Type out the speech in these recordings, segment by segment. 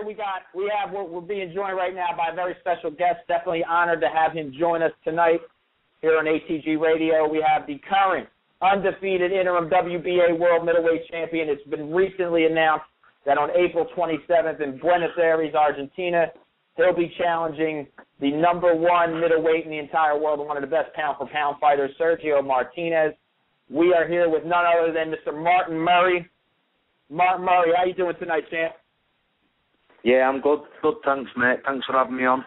we're being joined right now by a very special guest. Definitely honored to have him join us tonight here on ATG Radio. We have the current undefeated interim WBA World Middleweight Champion. It's been recently announced that on April 27th in Buenos Aires, Argentina, he'll be challenging the #1 middleweight in the entire world and one of the best pound-for-pound fighters, Sergio Martinez. We are here with none other than Mr. Martin Murray. Martin Murray, how you doing tonight, champ? Yeah, I'm good. Good, thanks, mate. Thanks for having me on.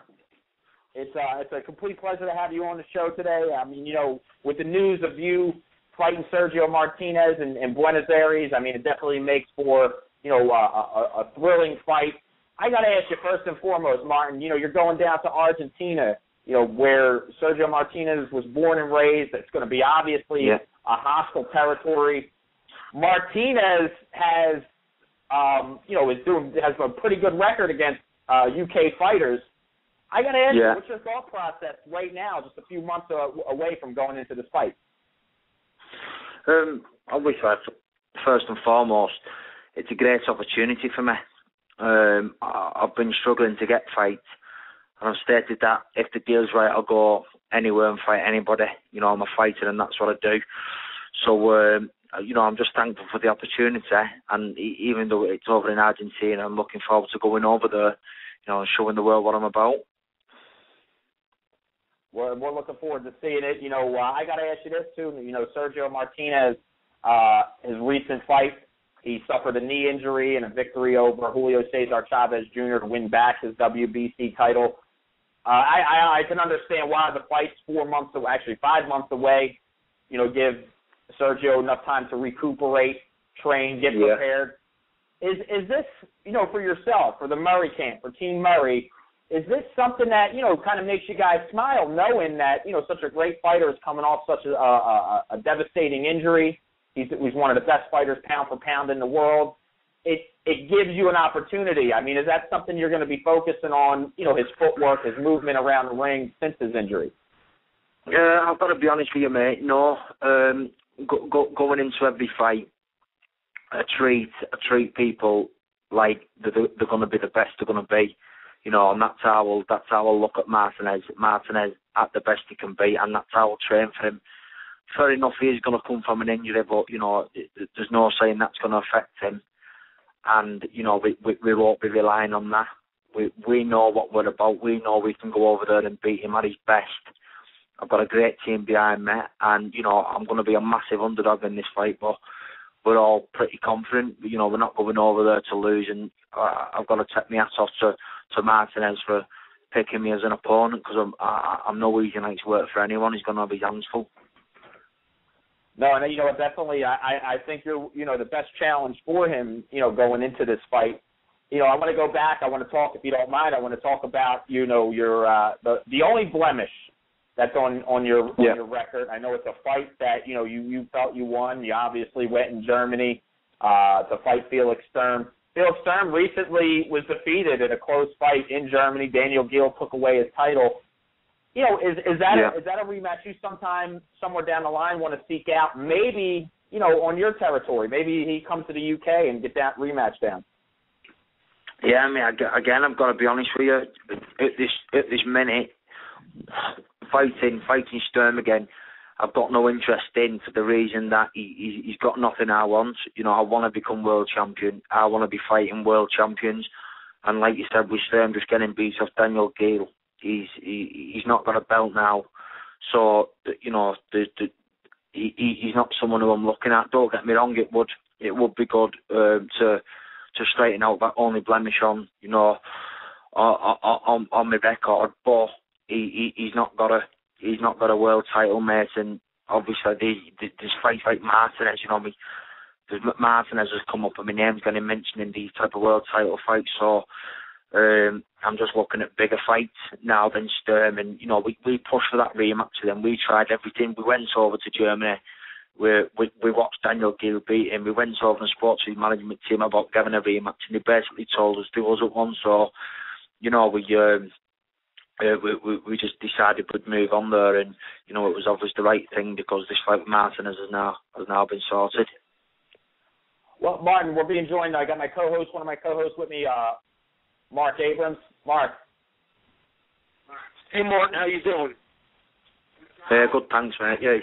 It's a complete pleasure to have you on the show today. I mean, with the news of you fighting Sergio Martinez in Buenos Aires, I mean, it definitely makes for, a thrilling fight. I got to ask you first and foremost, Martin, you're going down to Argentina, where Sergio Martinez was born and raised. It's going to be obviously a hostile territory. Martinez has, has a pretty good record against UK fighters. I got to ask you, what's your thought process right now, just a few months away from going into this fight? Obviously, first and foremost, it's a great opportunity for me. I've been struggling to get fights, and I've stated that if the deal's right, I'll go anywhere and fight anybody. I'm a fighter, and that's what I do. So, I'm just thankful for the opportunity, and even though it's over in Argentina, I'm looking forward to going over there, and showing the world what I'm about. We're looking forward to seeing it. I got to ask you this, too. Sergio Martinez, his recent fight, he suffered a knee injury and a victory over Julio Cesar Chavez Jr. to win back his WBC title. I can understand why the fight's 4 months away, actually 5 months away. Give Sergio enough time to recuperate, train, get prepared. Is this, for yourself, for the Murray camp, for Team Murray, is this something that, kind of makes you guys smile, knowing that, such a great fighter is coming off such a devastating injury? He's one of the best fighters pound for pound in the world. It gives you an opportunity. I mean, is that something you're going to be focusing on, his footwork, his movement around the ring since his injury? I've got to be honest with you, mate. No, going into every fight, I treat people like they're going to be the best they're going to be. And that's how I'll look at Martinez. Martinez at the best he can be, and that's how I'll train for him. Fair enough, he is going to come from an injury, but, there's no saying that's going to affect him. And, we won't be relying on that. We know what we're about. We know we can go over there and beat him at his best. I've got a great team behind me, and, I'm going to be a massive underdog in this fight, but we're all pretty confident. We're not going over there to lose, and I've got to take my hats off to Martinez for picking me as an opponent, because I'm no easy night to work for anyone. He's going to have his hands full. No, and definitely, I think you're, the best challenge for him, going into this fight. I want to go back. I want to talk, if you don't mind, I want to talk about, your the only blemish that's on your record. I know it's a fight that, you felt you won. You obviously went in Germany to fight Felix Sturm. Felix Sturm recently was defeated in a close fight in Germany. Daniel Gill took away his title. Is that a rematch you sometime, somewhere down the line, want to seek out? Maybe, on your territory. Maybe he comes to the UK and get that rematch down. Yeah, I mean, again, I've got to be honest with you. At this minute, fighting Sturm again, I've got no interest in, for the reason that he's got nothing I want. I want to become world champion. I want to be fighting world champions. And like you said, with Sturm just getting beat off Daniel Gill, he's not got a belt now. So, he's not someone who I'm looking at. Don't get me wrong, it would be good to straighten out that only blemish on my record, but he's not got a world title, mate. And obviously this fight like Martinez, Martinez has come up and my name's getting mentioned in these type of world title fights. So I'm just looking at bigger fights now than Sturm, and we pushed for that rematch to them. We tried everything. We went over to Germany. We watched Daniel Gill beat him. We went over and spoke to his management team about giving a rematch, and they basically told us there wasn't one. So, we just decided we'd move on there, and it was obviously the right thing, because this fight with Martinez has now been sorted. Well, Martin, we're being joined. I got my co-host, one of my co-hosts with me, Mark Abrams. Mark. Hey, Martin, how you doing? Good, thanks, mate. Yeah.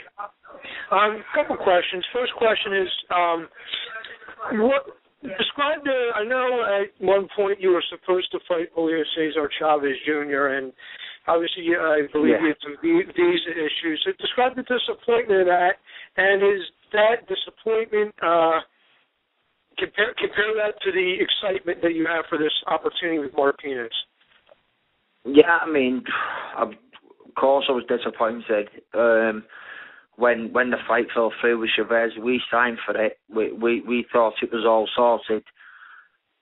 Couple questions. First question is, describe I know at one point you were supposed to fight Julio Cesar Chavez Jr., and obviously I believe you had some visa issues. So describe the disappointment of that, and is that disappointment, compare that to the excitement that you have for this opportunity with Martinez. Yeah, I mean, of course I was disappointed. When the fight fell through with Chavez, we signed for it. We thought it was all sorted.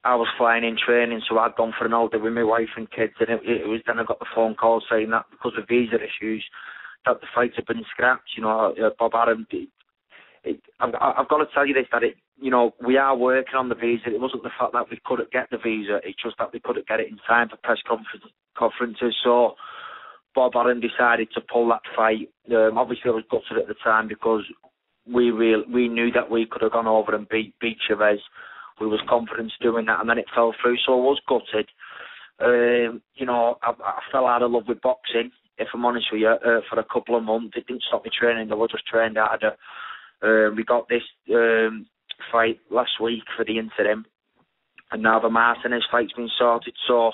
I was flying in training, so I'd gone for an holiday with my wife and kids, and it was then I got the phone call saying that because of visa issues, that the fight had been scrapped. You know, Bob Arum. I've got to tell you this, that we are working on the visa. It wasn't the fact that we couldn't get the visa; it's just that we couldn't get it in time for press conferences. So Bob Arum decided to pull that fight. Obviously, I was gutted at the time because we knew that we could have gone over and beat Chavez. We was confident doing that, and then it fell through. So I was gutted. I fell out of love with boxing, if I'm honest with you, for a couple of months. It didn't stop me training. I just trained harder. We got this fight last week for the interim, and now the Martinez fight's been sorted. So,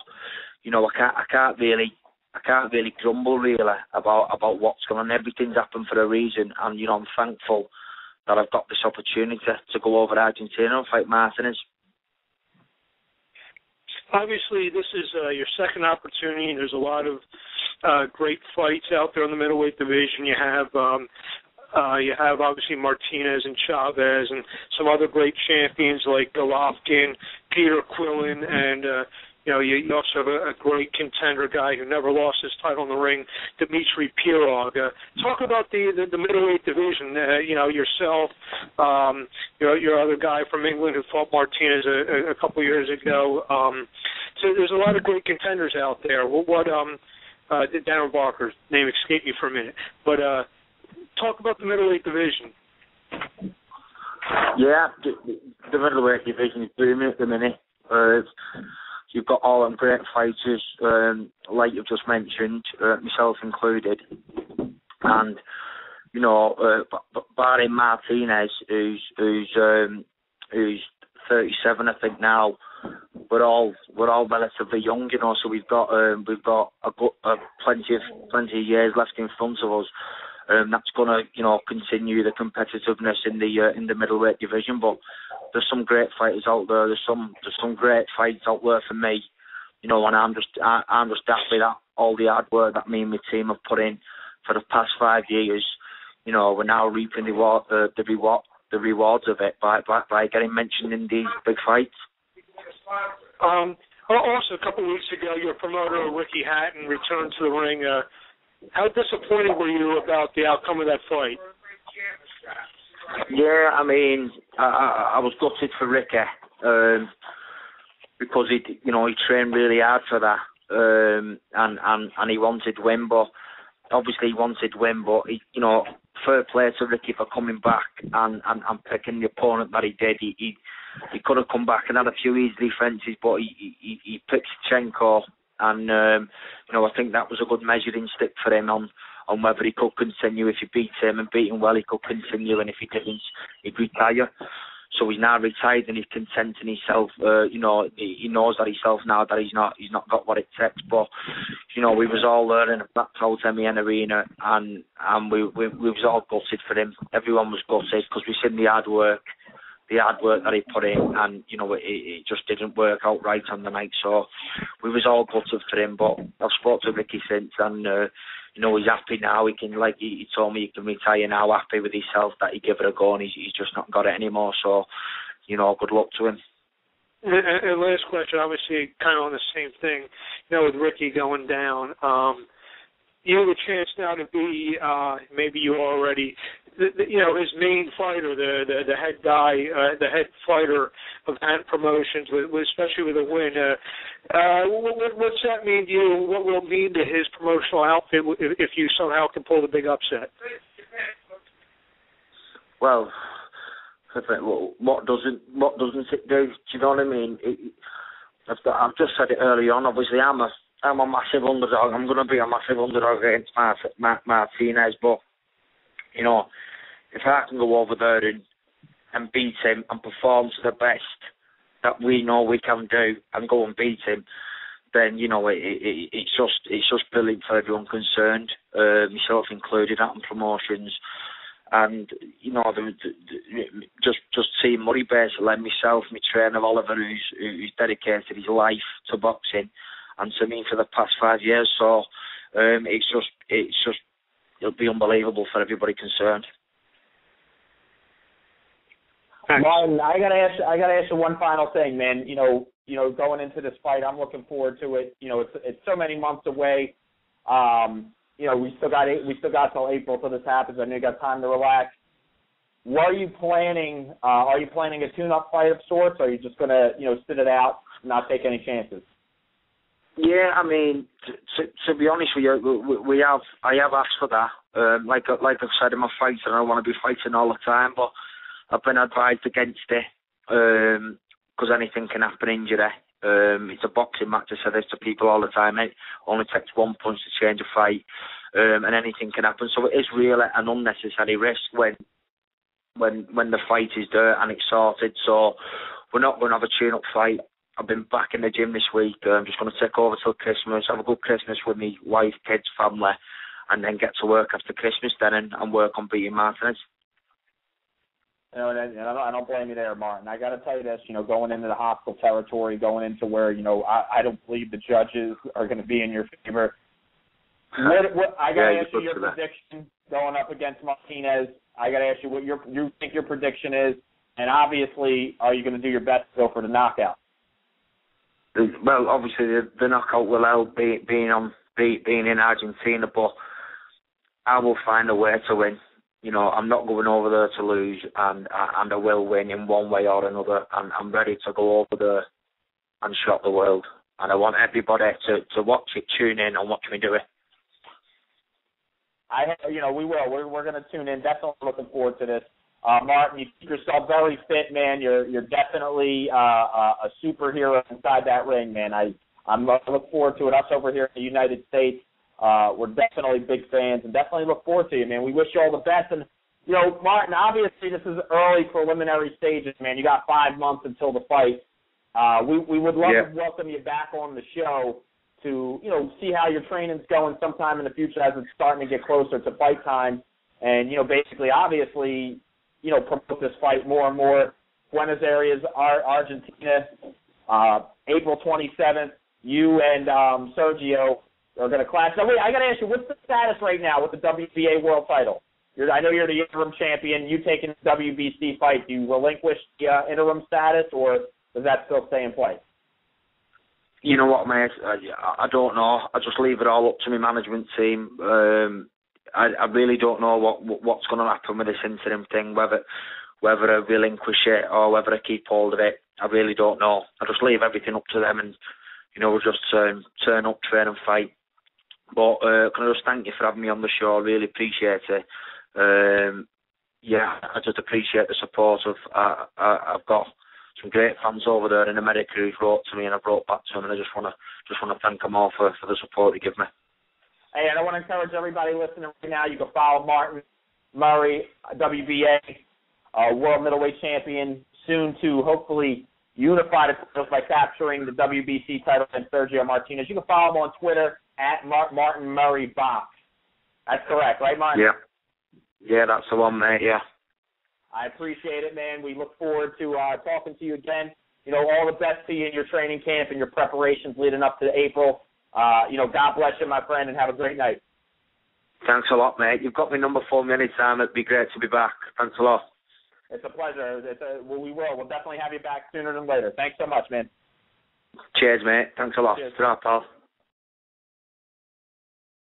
I can't really grumble really about what's going on. Everything's happened for a reason, and I'm thankful that I've got this opportunity to go over to Argentina and fight Martinez. Obviously, this is your second opportunity, and there's a lot of great fights out there in the middleweight division. You have obviously Martinez and Chavez and some other great champions like Golovkin, Peter Quillen, and you also have a great contender guy who never lost his title in the ring, Dmitry Pirog. Talk about the middleweight division. Yourself, your other guy from England who fought Martinez a couple years ago. So there's a lot of great contenders out there. Darren Barker's name escaped me for a minute, but talk about the middleweight division. Yeah, the middleweight division is booming at the minute. You've got all them great fighters, like you've just mentioned, myself included. And, barring Martinez, who's 37, I think now, we're all relatively young, so we've got plenty of years left in front of us. That's going to, continue the competitiveness in the middleweight division. But there's some great fighters out there. There's some great fights out there for me. And I'm just happy that all the hard work that me and my team have put in for the past 5 years, we're now reaping the rewards of it by getting mentioned in these big fights. Also, a couple of weeks ago, your promoter Ricky Hatton returned to the ring. How disappointed were you about the outcome of that fight? Yeah, I mean, I was gutted for Ricky because he trained really hard for that, and he wanted win, but obviously he wanted win, but fair play to Ricky for coming back and picking the opponent that he did. He could have come back and had a few easy fences, but he picked Chenko. And, I think that was a good measuring stick for him on whether he could continue. If he beat him and beat him well, he could continue, and if he didn't, he'd retire. So he's now retired and he's content in himself. He knows that himself now that he's not got what it takes. But, we was all there in the Black House MEN Arena, and we was all gutted for him. Everyone was gutted because we seen the hard work that he put in, and it just didn't work out right on the night. So we was all gutted for him. But I've spoke to Ricky since, and he's happy now. He can, like he told me, he can retire now, happy with himself that he gave it a go, and he's just not got it anymore. So good luck to him. And last question, obviously, kind of on the same thing. With Ricky going down, you have a chance now to be, maybe you already. His main fighter, the head guy, the head fighter of that promotions, especially with a win. What's that mean to you? What will it mean to his promotional outfit if you somehow can pull the big upset? Well, what doesn't it do? Do you know what I mean? I've just said it early on. Obviously, I'm a massive underdog. I'm going to be a massive underdog against Martinez. But you know, if I can go over there and beat him and perform to the best that we know we can do and go and beat him, then you know it's just brilliant for everyone concerned, myself included, at promotions. And you know, just seeing Murray basically, and myself, my trainer Oliver, who's dedicated his life to boxing and to me for the past 5 years. So it's just it'll be unbelievable for everybody concerned. Martin, I gotta ask you one final thing, man. You know, going into this fight, I'm looking forward to it. You know, it's so many months away. You know, we still got till April till this happens. I know you got time to relax. What are you planning? Are you planning a tune-up fight of sorts, or are you just gonna, you know, sit it out, not take any chances? Yeah, I mean, to be honest with you, I have asked for that. Like I've said in my fights, I don't want to be fighting all the time, but I've been advised against it because anything can happen, injury. It's a boxing match. I say this to people all the time. It only takes one punch to change a fight, and anything can happen. So it is really an unnecessary risk when the fight is there and it's sorted. So we're not going to have a tune-up fight. I've been back in the gym this week. I'm just going to take over till Christmas, have a good Christmas with me wife, kids, family, and then get to work after Christmas then and work on beating Martinez. You know, and I don't blame you there, Martin. I got to tell you this, you know, going into the hostile territory, going into where, you know, I don't believe the judges are going to be in your favor. I got to ask you your prediction going up against Martinez. I got to ask you what you think your prediction is, and obviously, are you going to do your best to go for the knockout? Well, obviously, the knockout will help being in Argentina, but I will find a way to win. You know, I'm not going over there to lose, and I will win in one way or another. And I'm ready to go over there and shock the world. And I want everybody to watch it, tune in, and watch me do it. We will. We're going to tune in. Definitely looking forward to this. Martin, you keep yourself very fit, man. You're definitely a superhero inside that ring, man. I look forward to it. Us over here in the United States, we're definitely big fans and definitely look forward to you, man. We wish you all the best. And, you know, Martin, obviously this is early preliminary stages, man. You got 5 months until the fight. We would love to welcome you back on the show to, you know, see how your training's going sometime in the future as it's starting to get closer to fight time. And, you know, basically, obviously, you know, promote this fight more and more. Buenos Aires, Argentina, April 27th, you and Sergio are going to clash. Now, wait, I got to ask you, what's the status right now with the WBA world title? I know you're the interim champion. You taking the WBC fight. Do you relinquish the interim status, or does that still stay in place? You know what, mate? I don't know. I just leave it all up to my management team. I really don't know what's going to happen with this interim thing, whether I relinquish it or whether I keep hold of it. I really don't know. I just leave everything up to them, and you know, we'll just turn up, train and fight. But can I just thank you for having me on the show? I really appreciate it. I just appreciate the support I've got some great fans over there in America who've wrote to me, and I've wrote back to them, and I just want to thank them all for the support they give me. Hey, and I want to encourage everybody listening right now, you can follow Martin Murray, WBA world middleweight champion, soon to hopefully unify the titles by capturing the WBC title against Sergio Martinez. You can follow him on Twitter at Martin Murray Box. That's correct, right, Martin? Yeah, that's the one, mate, yeah. I appreciate it, man. We look forward to talking to you again. You know, all the best to you in your training camp and your preparations leading up to April. You know, God bless you, my friend, and have a great night. Thanks a lot, mate. You've got my number for me anytime. It'd be great to be back. Thanks a lot. It's a pleasure. We will. We'll definitely have you back sooner than later. Thanks so much, man. Cheers, mate. Thanks a lot. Cheers. Ta-ra, pal.